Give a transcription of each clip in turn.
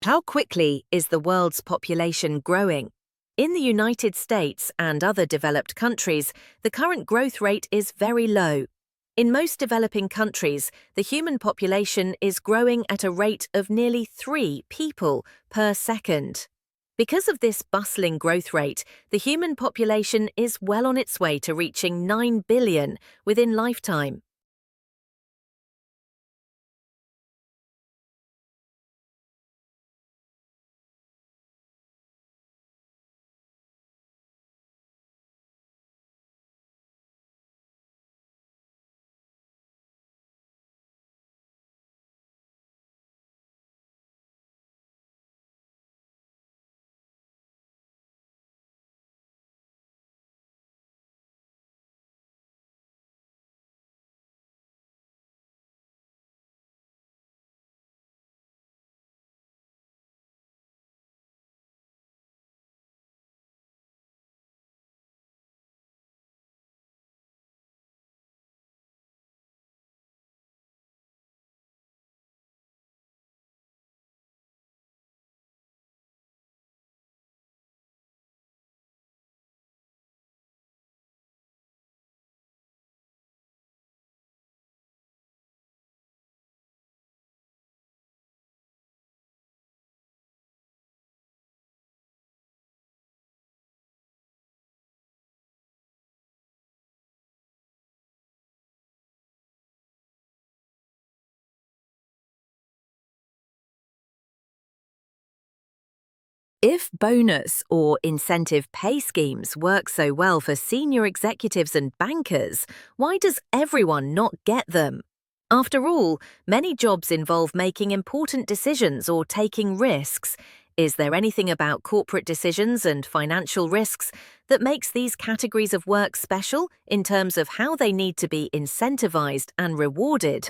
How quickly is the world's population growing? In the United States and other developed countries, the current growth rate is very low. In most developing countries, the human population is growing at a rate of nearly 3 people per second. Because of this bustling growth rate, the human population is well on its way to reaching 9 billion within lifetime. If bonus or incentive pay schemes work so well for senior executives and bankers, why does everyone not get them? After all, many jobs involve making important decisions or taking risks. Is there anything about corporate decisions and financial risks that makes these categories of work special in terms of how they need to be incentivized and rewarded?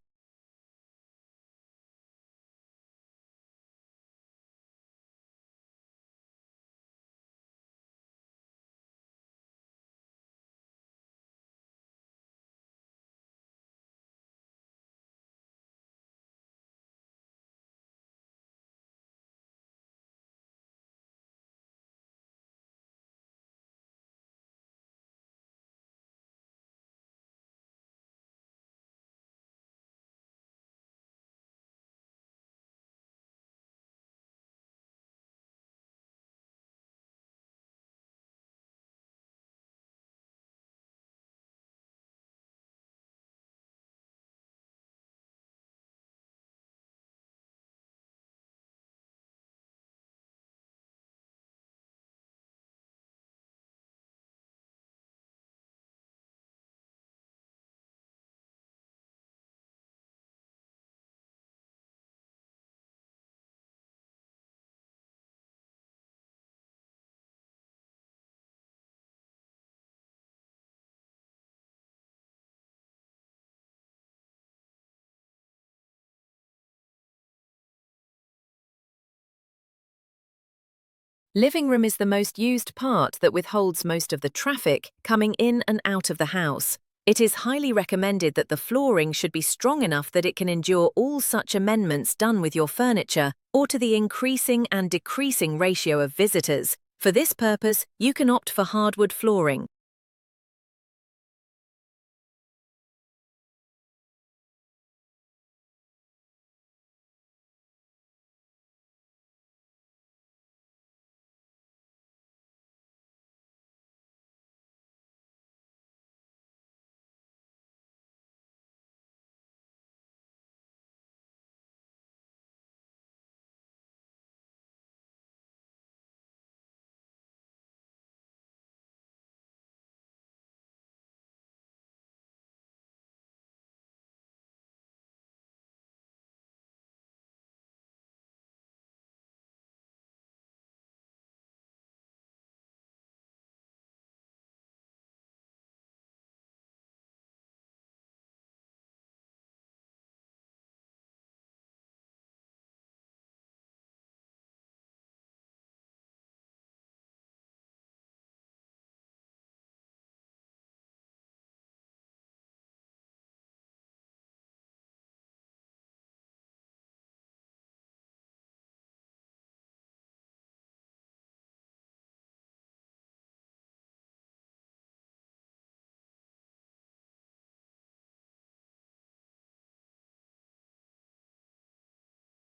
Living room is the most used part that withholds most of the traffic coming in and out of the house. It is highly recommended that the flooring should be strong enough that it can endure all such amendments done with your furniture or to the increasing and decreasing ratio of visitors. For this purpose, you can opt for hardwood flooring.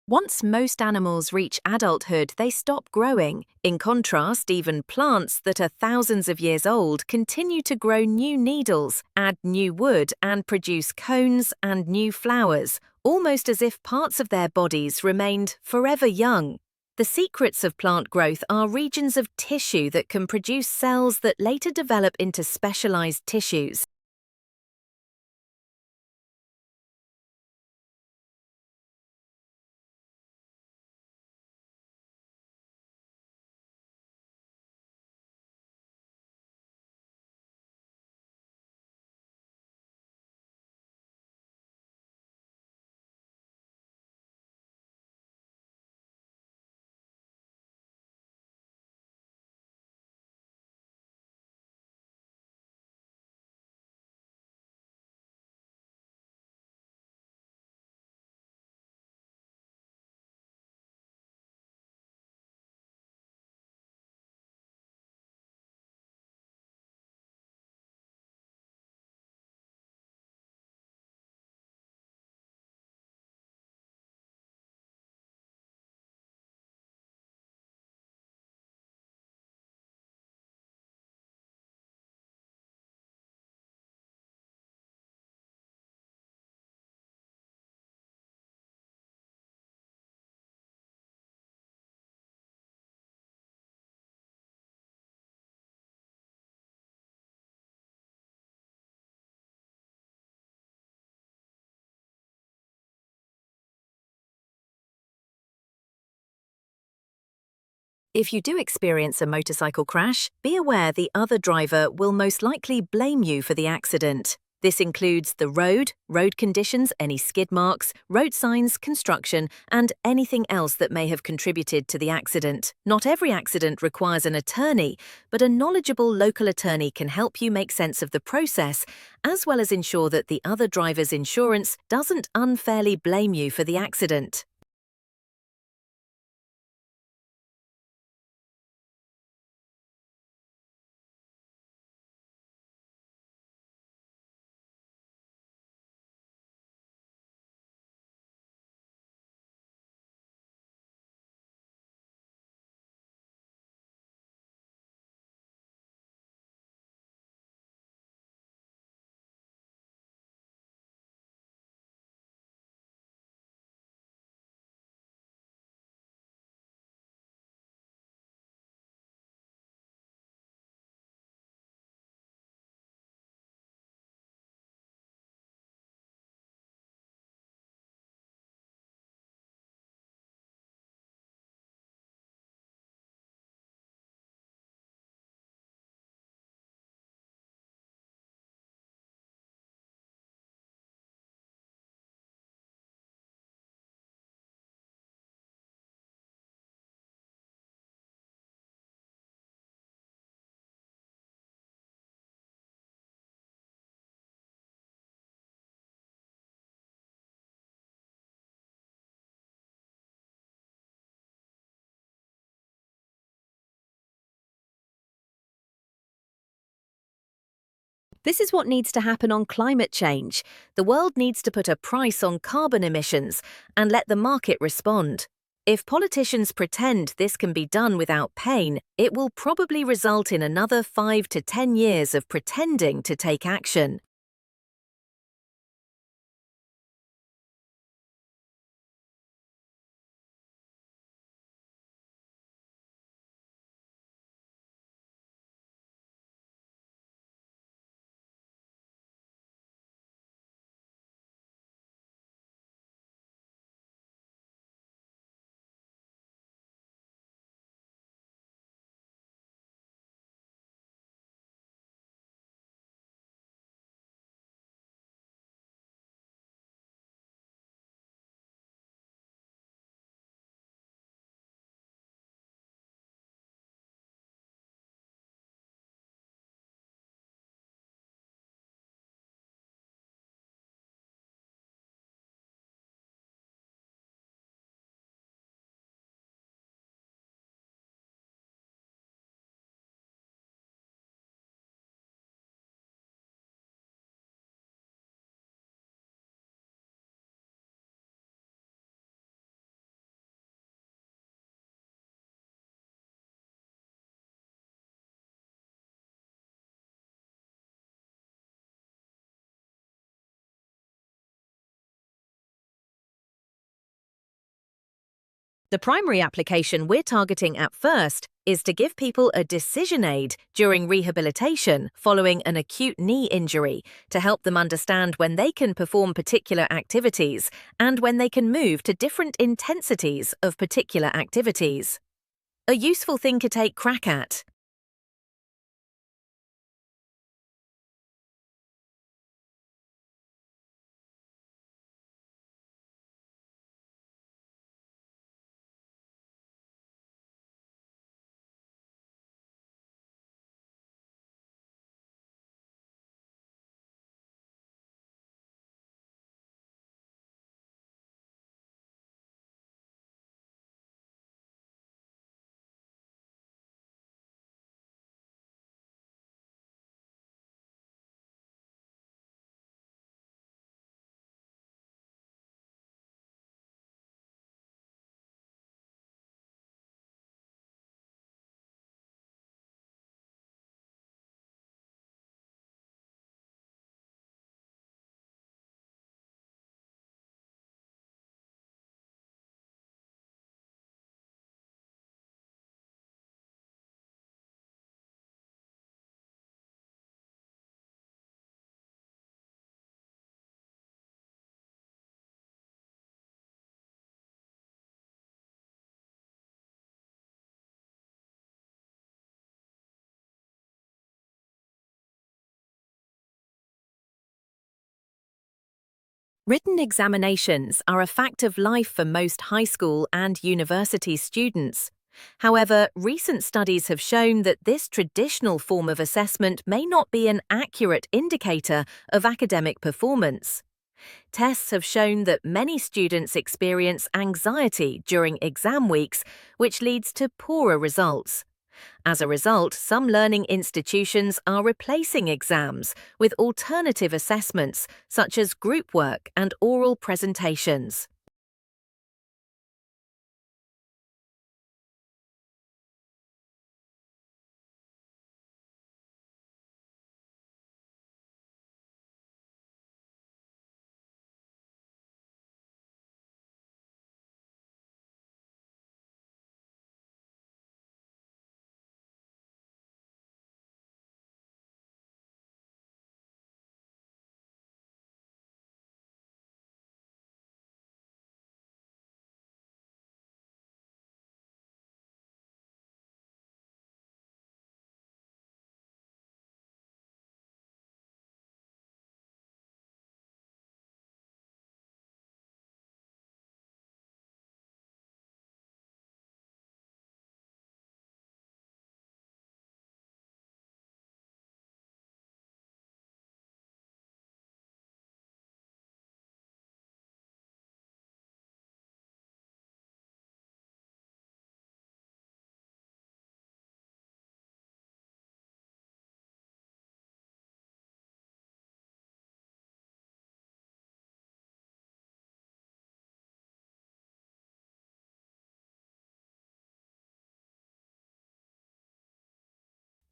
Once most animals reach adulthood, they stop growing. In contrast, even plants that are thousands of years old continue to grow new needles, add new wood, and produce cones and new flowers, almost as if parts of their bodies remained forever young. The secrets of plant growth are regions of tissue that can produce cells that later develop into specialized tissues. If you do experience a motorcycle crash, be aware the other driver will most likely blame you for the accident. This includes the road conditions, any skid marks, road signs, construction, and anything else that may have contributed to the accident. Not every accident requires an attorney, but a knowledgeable local attorney can help you make sense of the process, as well as ensure that the other driver's insurance doesn't unfairly blame you for the accident. This is what needs to happen on climate change. The world needs to put a price on carbon emissions and let the market respond. If politicians pretend this can be done without pain, it will probably result in another 5 to 10 years of pretending to take action. The primary application we're targeting at first is to give people a decision aid during rehabilitation following an acute knee injury to help them understand when they can perform particular activities and when they can move to different intensities of particular activities. A useful thing to take crack at. Written examinations are a fact of life for most high school and university students. However, recent studies have shown that this traditional form of assessment may not be an accurate indicator of academic performance. Tests have shown that many students experience anxiety during exam weeks, which leads to poorer results. As a result, some learning institutions are replacing exams with alternative assessments, such as group work and oral presentations.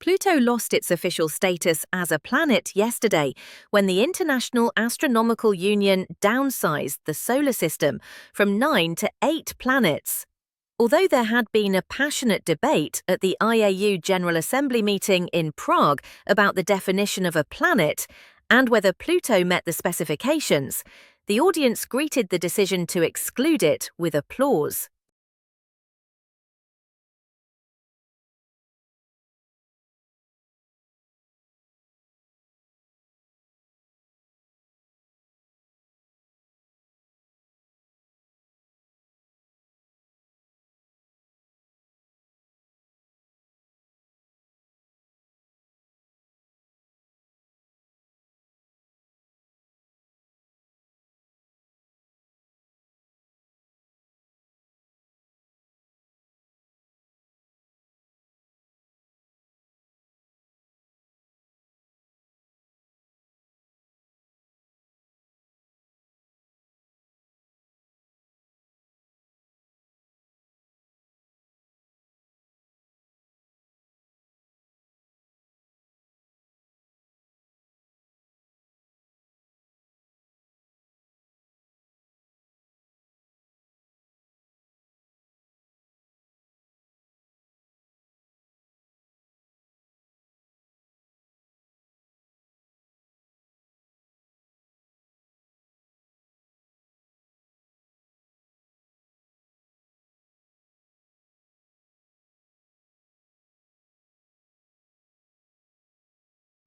Pluto lost its official status as a planet yesterday when the International Astronomical Union downsized the solar system from 9 to 8 planets. Although there had been a passionate debate at the IAU General Assembly meeting in Prague about the definition of a planet and whether Pluto met the specifications, the audience greeted the decision to exclude it with applause.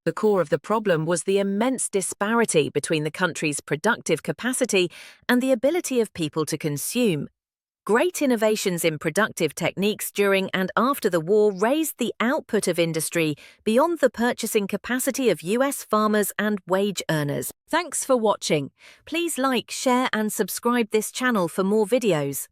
The core of the problem was the immense disparity between the country's productive capacity and the ability of people to consume. Great innovations in productive techniques during and after the war raised the output of industry beyond the purchasing capacity of US farmers and wage earners. Thanks for watching. Please like, share and subscribe this channel for more videos.